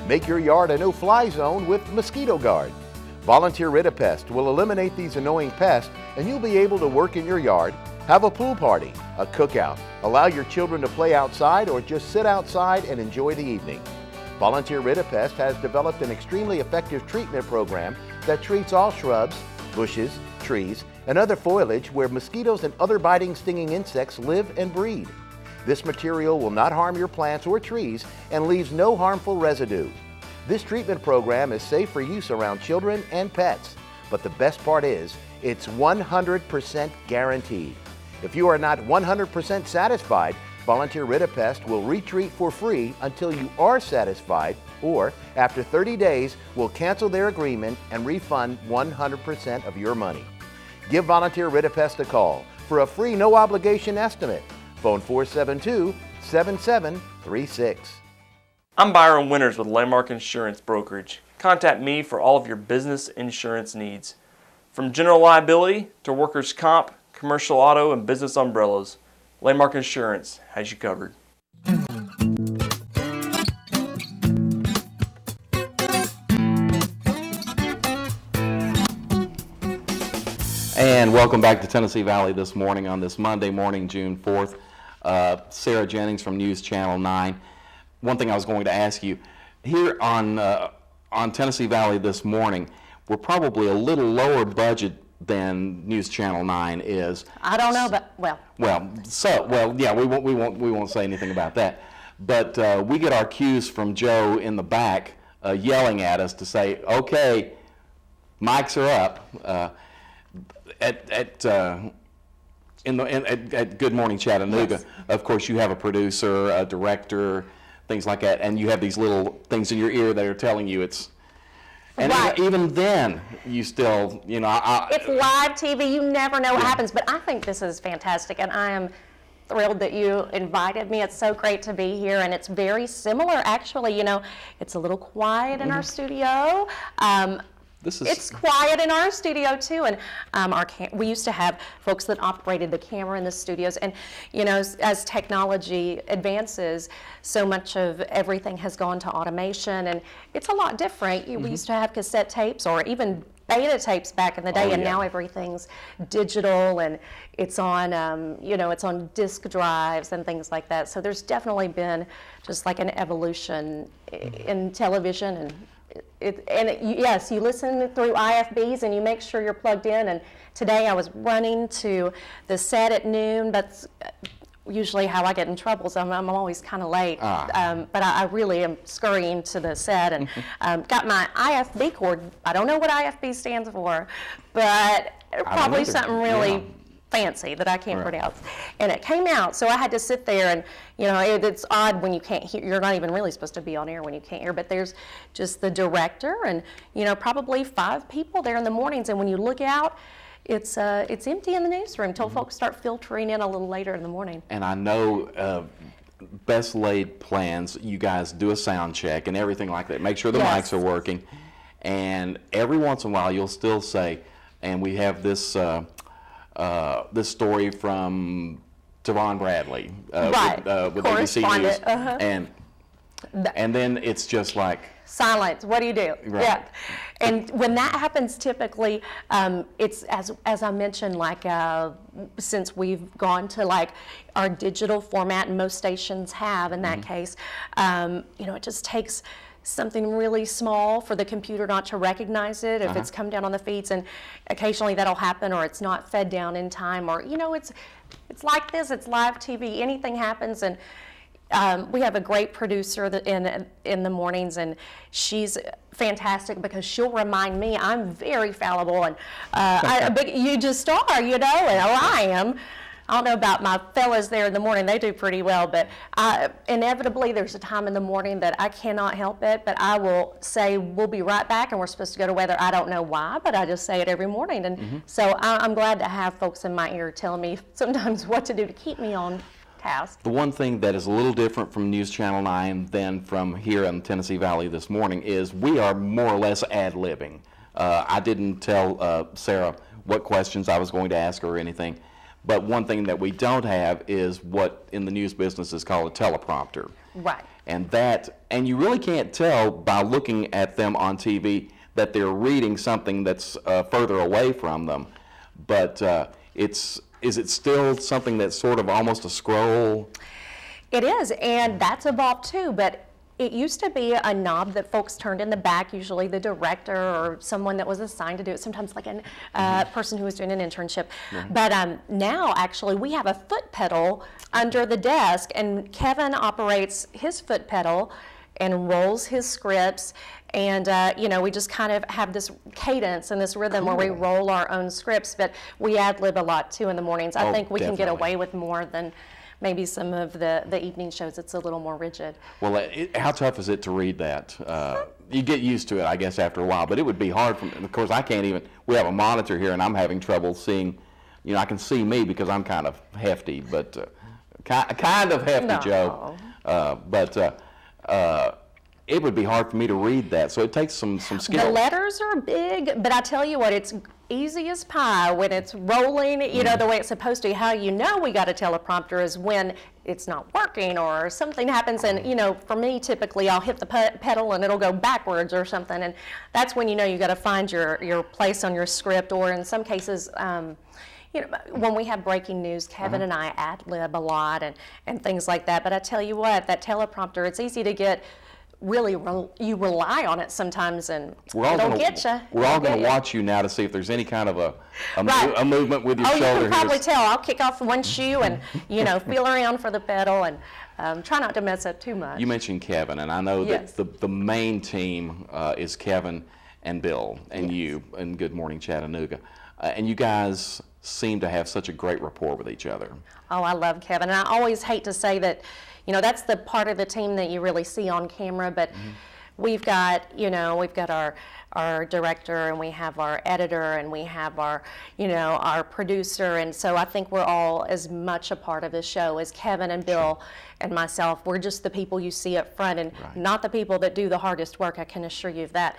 Make your yard a no-fly zone with Mosquito Guard. Volunteer Rid-A-Pest will eliminate these annoying pests, and you'll be able to work in your yard, have a pool party, a cookout, allow your children to play outside, or just sit outside and enjoy the evening. Volunteer Rid-A-Pest has developed an extremely effective treatment program that treats all shrubs, bushes, trees, and other foliage where mosquitoes and other biting, stinging insects live and breed. This material will not harm your plants or trees and leaves no harmful residue. This treatment program is safe for use around children and pets, but the best part is it's 100% guaranteed. If you are not 100% satisfied, Volunteer Rid-A-Pest will retreat for free until you are satisfied, or after 30 days, will cancel their agreement and refund 100% of your money. Give Volunteer Rid-A-Pest a call for a free no-obligation estimate. Phone 472-7736. I'm Byron Winters with Landmark Insurance Brokerage. Contact me for all of your business insurance needs. From general liability to workers' comp, commercial auto, and business umbrellas, Landmark Insurance has you covered. And welcome back to Tennessee Valley this morning on this Monday morning, June 4th. Sarah Jennings from News Channel 9. One thing I was going to ask you, here on Tennessee Valley this morning, we're probably a little lower budget than News Channel 9 is. I don't know, but well, yeah, we won't say anything about that. But we get our cues from Joe in the back yelling at us to say, okay, mics are up. At Good Morning Chattanooga, of course, you have a producer, a director, things like that, and you have these little things in your ear that are telling you it's. And even then, you still, you know, it's live TV. You never know what happens. But I think this is fantastic, and I am thrilled that you invited me. It's so great to be here, and it's very similar, actually. You know, it's a little quiet in our studio. It's quiet in our studio too, and we used to have folks that operated the camera in the studios, and you know, as technology advances, so much of everything has gone to automation, and it's a lot different. We used to have cassette tapes or even beta tapes back in the day, Oh, and yeah. now everything's digital, and it's on, you know, it's on disk drives and things like that. So there's definitely been just like an evolution in television, and yes, you listen through IFBs and you make sure you're plugged in. And today I was running to the set at noon. That's usually how I get in trouble, so I'm always kind of late. But I really am scurrying to the set, and got my IFB cord. I don't know what IFB stands for, but probably either. something really Yeah. fancy that I can't Right. pronounce. And it came out, so I had to sit there, and you know, it's odd when you can't hear. You're not even really supposed to be on air when you can't hear, but there's just the director and, you know, probably 5 people there in the mornings, and when you look out, it's empty in the newsroom till folks start filtering in a little later in the morning. And I know best laid plans, you guys do a sound check and everything like that. Make sure the Yes. mics are working. And every once in a while you'll still say, and we have this this story from Tavon Bradley Right. with ABC News. Correspondent, And then it's just like, Silence. What do you do? Right. Yeah. And when that happens, typically, it's as I mentioned, like since we've gone to like our digital format, and most stations have in that case, you know, it just takes something really small for the computer not to recognize it if it's come down on the feeds, and occasionally that'll happen, or it's not fed down in time, or you know, it's like this. It's live TV. Anything happens, and we have a great producer in the mornings, and she's fantastic because she'll remind me. I'm very fallible, and but you just are, you know, and I am. I don't know about my fellas there in the morning. They do pretty well, but inevitably there's a time in the morning that I cannot help it, but I will say, we'll be right back, and we're supposed to go to weather. I don't know why, but I just say it every morning. And so I'm glad to have folks in my ear telling me sometimes what to do to keep me on task. the one thing that is a little different from News Channel 9 than from here in Tennessee Valley this morning is we are more or less ad-libbing. I didn't tell Sarah what questions I was going to ask her or anything, but one thing that we don't have is what in the news business is called a teleprompter. Right. And you really can't tell by looking at them on TV that they're reading something that's further away from them. But is it still something that's sort of almost a scroll? It is, and that's evolved too, but it used to be a knob that folks turned in the back, usually the director or someone that was assigned to do it, sometimes like a person who was doing an internship. But now, actually, we have a foot pedal under the desk, and Kevin operates his foot pedal and rolls his scripts, and you know, we just kind of have this cadence and this rhythm where we roll our own scripts, but we ad-lib a lot too in the mornings. I think we can get away with more than maybe some of the evening shows. It's a little more rigid. Well, how tough is it to read that? You get used to it, I guess, after a while, but it would be hard for me. Of course, I can't even, we have a monitor here, and I'm having trouble seeing, you know, I can see me because I'm kind of hefty, but kind of hefty, No. Joe. It would be hard for me to read that, so it takes some skill. The letters are big, but I tell you what, it's easy as pie when it's rolling, you know, the way it's supposed to. How you know we got a teleprompter is when it's not working or something happens, and you know, for me, typically I'll hit the pedal and it'll go backwards or something, and that's when you know you got to find your place on your script, or in some cases, you know, when we have breaking news, Kevin and I ad-lib a lot and things like that. But I tell you what, that teleprompter, it's easy to get. Really, you rely on it sometimes, and it'll get you. We're all going to watch you now to see if there's any kind of Right. a movement with your Oh, shoulder. you can probably here. tell. I'll kick off one shoe and, you know, feel around for the pedal, and try not to mess up too much. You mentioned Kevin, and I know Yes. that the main team is Kevin and Bill and you and Good Morning Chattanooga. And you guys seem to have such a great rapport with each other. Oh, I love Kevin. And I always hate to say that, you know, that's the part of the team that you really see on camera, but we've got, you know, we've got our director, and we have our editor, and we have our, you know, our producer, and so I think we're all as much a part of the show as Kevin and Bill and myself. We're just the people you see up front, and not the people that do the hardest work, I can assure you of that.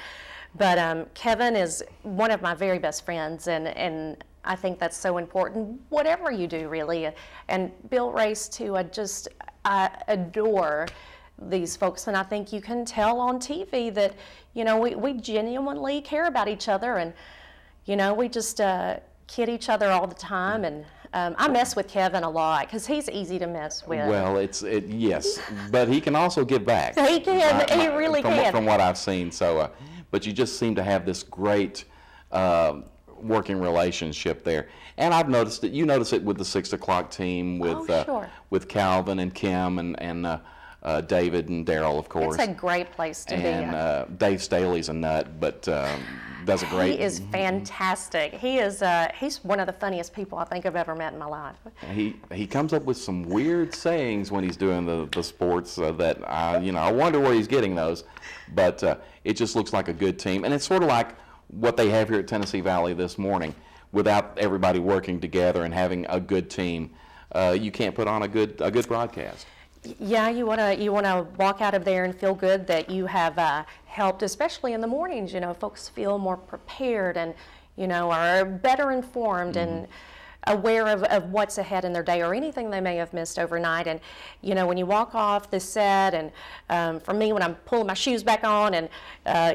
But Kevin is one of my very best friends, and I think that's so important, whatever you do, really. And Bill Race, too, I adore these folks, and I think you can tell on TV that, you know, we genuinely care about each other, and, you know, we just kid each other all the time, and I mess with Kevin a lot because he's easy to mess with. Well, yes, but he can also give back. He can. He really can. From what I've seen. So, but you just seem to have this great working relationship there. And I've noticed that you notice it with the 6 o'clock team with sure. with Calvin and Kim and David and Daryl, of course. It's a great place to be. And Dave Staley's a nut, but does a great. He is fantastic. He is he's one of the funniest people I think I've ever met in my life. He comes up with some weird sayings when he's doing the sports that I wonder where he's getting those, but it just looks like a good team, and it's sort of like what they have here at Tennessee Valley this morning. Without everybody working together and having a good team, you can't put on a good broadcast. Yeah, you wanna walk out of there and feel good that you have helped, especially in the mornings. You know, folks feel more prepared and, you know, are better informed and aware of what's ahead in their day or anything they may have missed overnight. And, you know, when you walk off the set, and for me, when I'm pulling my shoes back on and,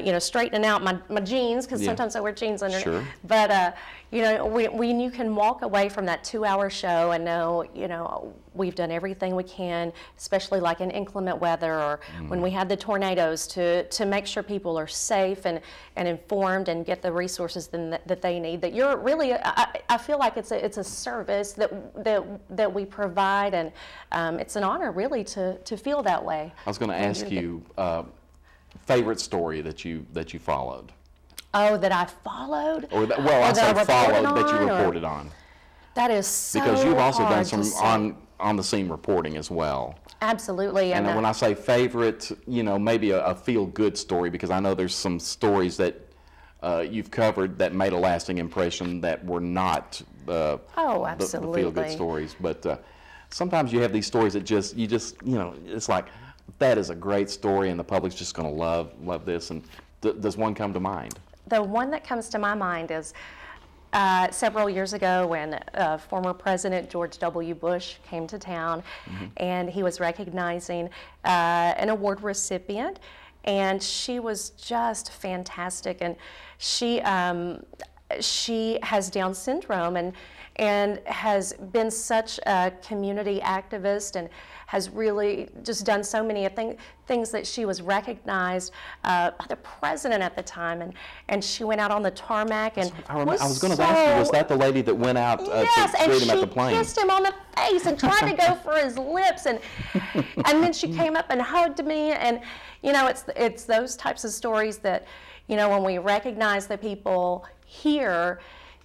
you know, straightening out my jeans, because sometimes I wear jeans underneath. Sure. But, you know, when you can walk away from that 2-hour show and know, you know, we've done everything we can, especially like in inclement weather or when we had the tornadoes, to make sure people are safe and informed and get the resources that they need. That you're really, I feel like it's a service that we provide, and it's an honor really to feel that way. I was going to ask you favorite story that you followed. Oh, that I followed? Or that, well, I said followed that you reported on. That is so because you've also done hard some on the scene reporting as well. Absolutely. And when I say favorite, you know, maybe a feel good story, because I know there's some stories that you've covered that made a lasting impression that were not the feel good stories. But sometimes you have these stories that you know, it's like, that is a great story and the public's just going to love this. And does one come to mind? The one that comes to my mind is several years ago when former President George W. Bush came to town, and he was recognizing an award recipient, and she was just fantastic. And she has Down syndrome and has been such a community activist and has really just done so many things that she was recognized by the president at the time, and she went out on the tarmac and I was going to ask you, was that the lady that went out to greet him at the plane? Yes, and she kissed him on the face and tried to go for his lips, and then she came up and hugged me, and you know, it's those types of stories that, you know, when we recognize the people here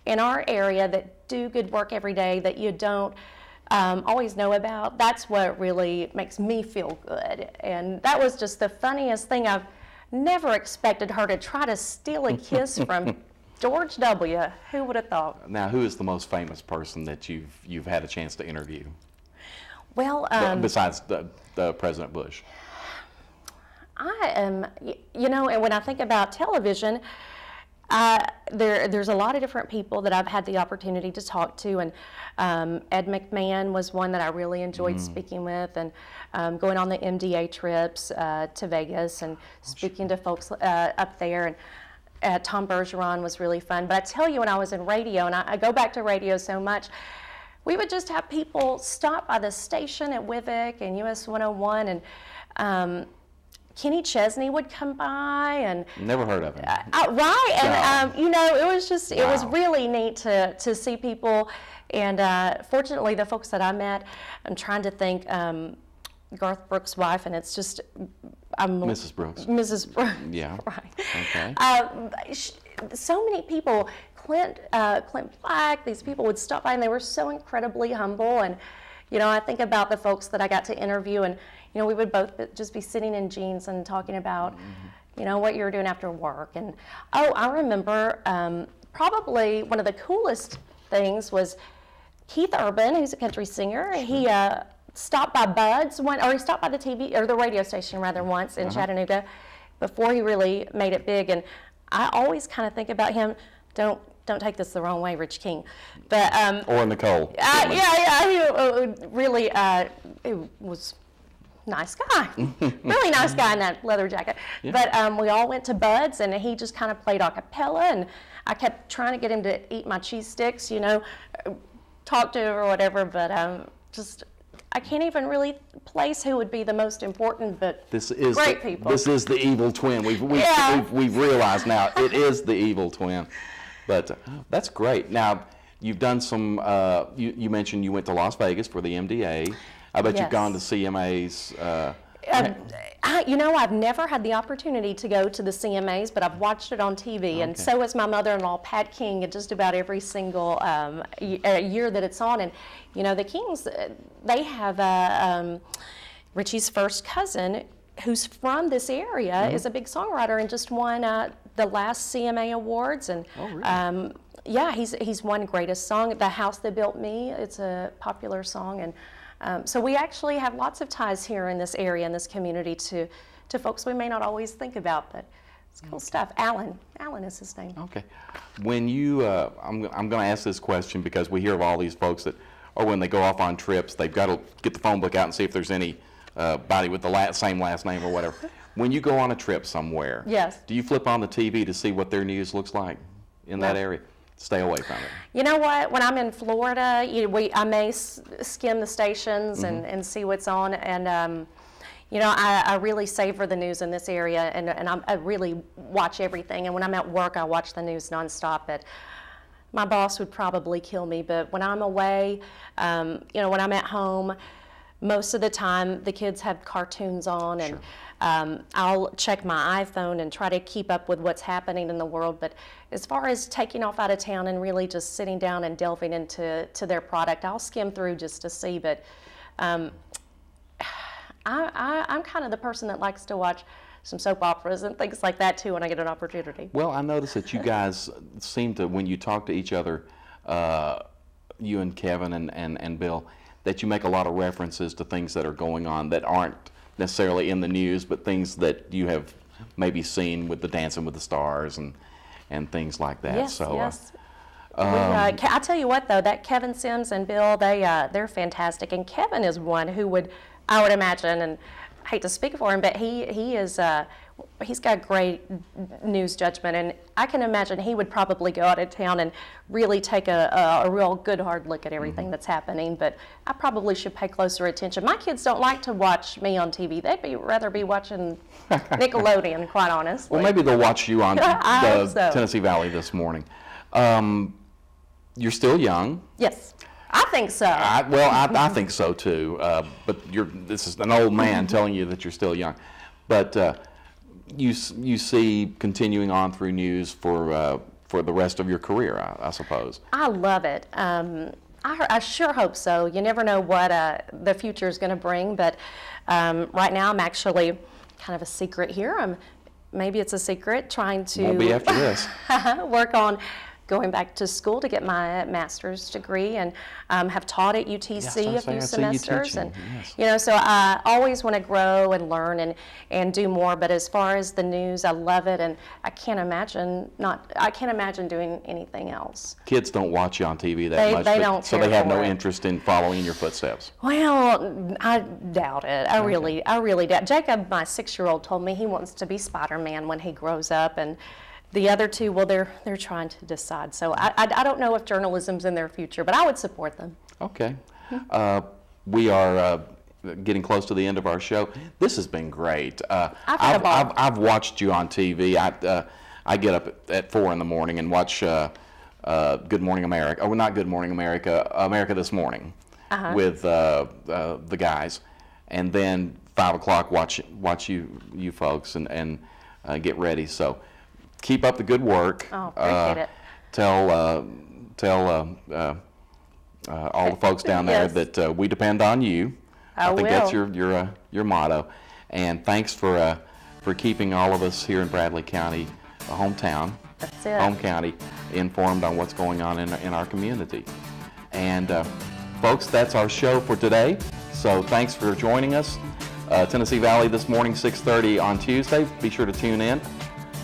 in our area that do good work every day that you don't always know about, that's what really makes me feel good. And that was just the funniest thing. I've never expected her to try to steal a kiss from George W. Who would have thought? Now, who is the most famous person that you've had a chance to interview? Well, besides the President Bush. I am, you know, and when I think about television, there's a lot of different people that I've had the opportunity to talk to, and Ed McMahon was one that I really enjoyed speaking with, and going on the MDA trips to Vegas and speaking to folks up there, and Tom Bergeron was really fun. But I tell you, when I was in radio, and I go back to radio so much, we would just have people stop by the station at Wivic and US 101, and Kenny Chesney would come by, and never heard of him. Right, and you know, it was just it was really neat to see people, and fortunately, the folks that I met, I'm trying to think, Garth Brooks' wife, and it's just Mrs. Brooks. Mrs. Brooks. Yeah. Right. Okay. So many people, Clint Black, these people would stop by, and they were so incredibly humble. And you know, I think about the folks that I got to interview, and you know, we would both just be sitting in jeans and talking about, you know, what you were doing after work. And oh, I remember probably one of the coolest things was Keith Urban, who's a country singer. He stopped by Bud's or he stopped by the TV or the radio station rather once in Chattanooga before he really made it big. And I always kind of think about him. Don't take this the wrong way, Rich King, but or Nicole. yeah, he really it was nice guy, really nice guy in that leather jacket. Yeah. But we all went to Bud's, and he just kind of played a cappella, and I kept trying to get him to eat my cheese sticks, you know, talk to him or whatever, but just, I can't even really place who would be the most important, but great people. This is the evil twin. We've realized now it is the evil twin. But that's great. Now, you've done some, you mentioned you went to Las Vegas for the MDA. I bet you've gone to CMAs. You know, I've never had the opportunity to go to the CMAs, but I've watched it on TV, and so has my mother-in-law, Pat King, at just about every single year that it's on. And, you know, the Kings, they have Richie's first cousin, who's from this area, is a big songwriter and just won the last CMA Awards. And yeah, he's won Greatest Song. The House That Built Me, it's a popular song. And so we actually have lots of ties here in this area, in this community, to folks we may not always think about, but it's cool stuff. Alan is his name. Okay. When you, I'm going to ask this question because we hear of all these folks that, or when they go off on trips, they've got to get the phone book out and see if there's anybody with the same last name or whatever. When you go on a trip somewhere, yes, do you flip on the TV to see what their news looks like in that area? Stay away from it. You know what? When I'm in Florida, I may skim the stations and see what's on. And, you know, I really savor the news in this area, and I really watch everything. And when I'm at work, I watch the news nonstop. But my boss would probably kill me. But when I'm away, you know, when I'm at home, most of the time the kids have cartoons on, and I'll check my iPhone and try to keep up with what's happening in the world. But as far as taking off out of town and really just sitting down and delving into their product, I'll skim through just to see. But I'm kind of the person that likes to watch some soap operas and things like that too when I get an opportunity. Well, I notice that you guys seem to, when you talk to each other, you and Kevin and Bill, that you make a lot of references to things that are going on that aren't necessarily in the news, but things that you have maybe seen with the Dancing with the Stars and things like that. Yes, so, yes. I tell you what, though, that Kevin Sims and Bill, they're fantastic. And Kevin is one who would, I would imagine, and I hate to speak for him, but he's got great news judgment, and I can imagine he would probably go out of town and really take a real good hard look at everything that's happening. But I probably should pay closer attention. My kids don't like to watch me on TV. They'd rather be watching Nickelodeon, quite honestly. Well, maybe they'll watch you on the Tennessee Valley this morning. You're still young. Yes. I think so. I think so too. But this is an old man telling you that you're still young. But you see continuing on through news for the rest of your career, I suppose. I love it. I sure hope so. You never know what the future is going to bring. But right now, I'm actually kind of a secret here. Maybe it's a secret, trying to won't be after this. work on going back to school to get my master's degree, and have taught at UTC a few semesters. And you know, so I always want to grow and learn and do more. But as far as the news, I love it, and I can't imagine doing anything else. Kids don't watch you on TV that much, they don't, so they have no interest in following in your footsteps. Well, I doubt it. I really doubt. Jacob, my 6-year-old, told me he wants to be Spider-Man when he grows up, and the other two, well, they're trying to decide. So I don't know if journalism's in their future, but I would support them. Okay. We are getting close to the end of our show. This has been great. I've watched you on TV. I get up at 4 in the morning and watch Good Morning America. Oh, not Good Morning America, America This Morning with the guys. And then 5 o'clock watch you folks and get ready. So keep up the good work. Oh, appreciate it. Tell all the folks down there that we depend on you. I think that's your motto. And thanks for keeping all of us here in Bradley County, hometown, home county, informed on what's going on in our community. And folks, that's our show for today. So thanks for joining us. Tennessee Valley this morning, 6:30 on Tuesday. Be sure to tune in.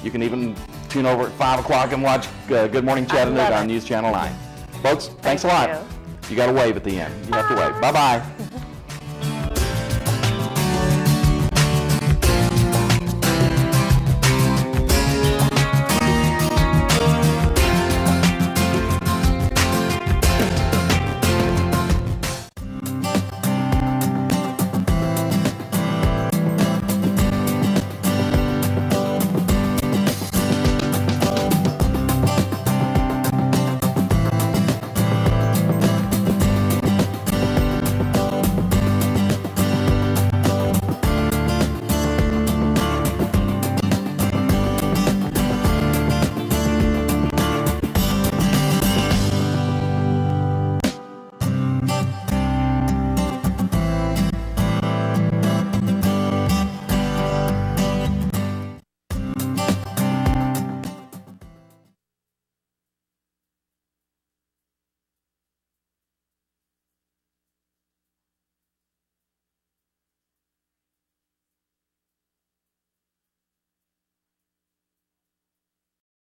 You can even tune over at 5 o'clock and watch Good Morning Chattanooga on News Channel 9. Folks, thanks a lot. You got to wave at the end. You have to wave. Bye-bye.